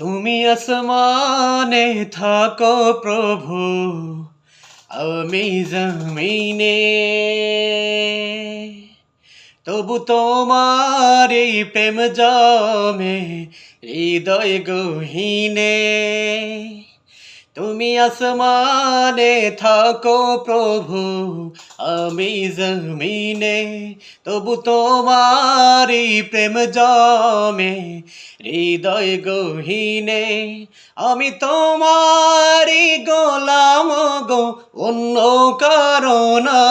তুমি আসমানে থাকো প্রভু, আমি জমিনে, তবু তোমার এই প্রেম জমে হৃদয় গহীনে। তুমি আসমানে থাকো প্রভু, আমি জমিনে, তবু তোমারি প্রেম জমে হৃদয় গহীনে। আমি তোমারি গোলাম গো, অন্য কারো না।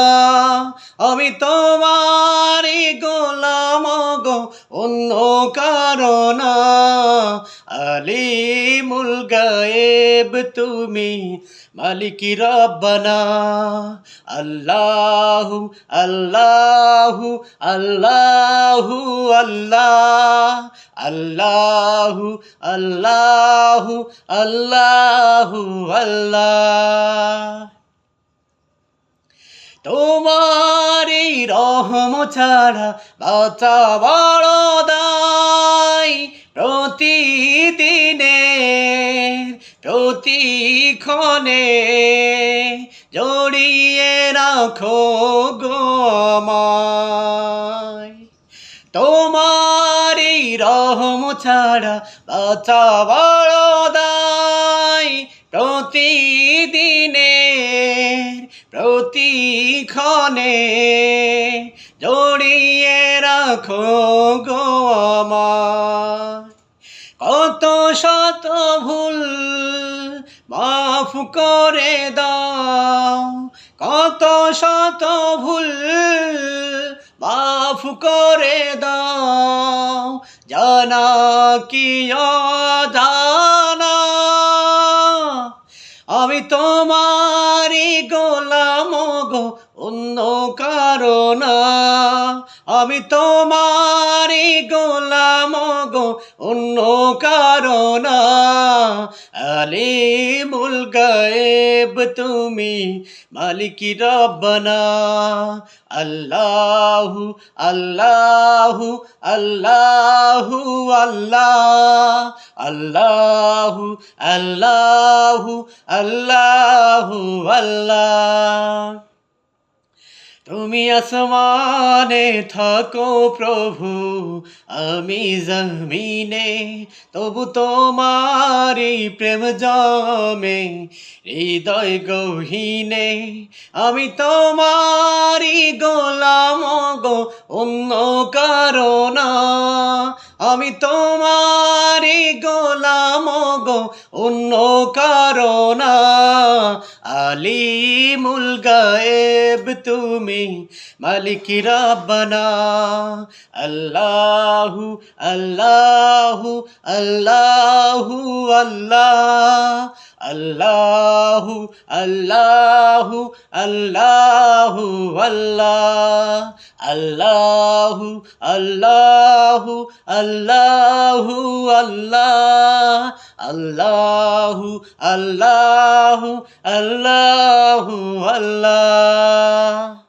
আমি তোমারি গোলাম গো, অন্য কারো না। আলিমুল গায়েব তুমি, মালিকি রব্বানা। আল্লাহু আল্লাহু আল্লাহু আল্লাহ, আল্লাহু আল্লাহু আল্লাহু আল্লাহ। তোমার এই রহম ছাড়া বাঁচা বড় দায়। প্রতিদিনে প্রতিক্ষণে জড়িয়ে রাখো গো আমায়। তোমার এই রহম ছাড়া বাঁচা বড় দায়। প্রতিদিনে প্রতিক্ষণে জড়িয়ে রাখো গো আমায়। কত শত ভুল মাফ করে দাও, কত শত ভুল মাফ করে দাও, জানা কি অজানা। আমি তোমারি গোলাম গো, অন্য কারো না। আমি তোমারি গোলাম গো, অন্য কারো না। আলিমুল গায়েব তুমি, মালিকি রব্বানা। আল্লাহু আল্লাহু আল্লাহু আল্লাহ, আল্লাহু আল্লাহু আল্লাহু আল্লাহ। তুমি আসমানে থাকো প্রভু, আমি জমিনে, তবু তোমারি প্রেম জমে হৃদয় গহীনে। আমি তোমারি গোলাম গো, অন্য কারো না। আমি তোমারি গোলাম গো, অন্য কারো না। আলিমুল গায়েব তুমি, মালিকি রব্বানা। আল্লাহু আল্লাহু আল্লাহু আল্লাহ, আল্লাহু আল্লাহু আল্লাহু আল্লাহ, আল্লাহু আল্লাহু আল্লাহু আল্লাহ, আল্লাহু আল্লাহু আল্লাহু আল্লাহ।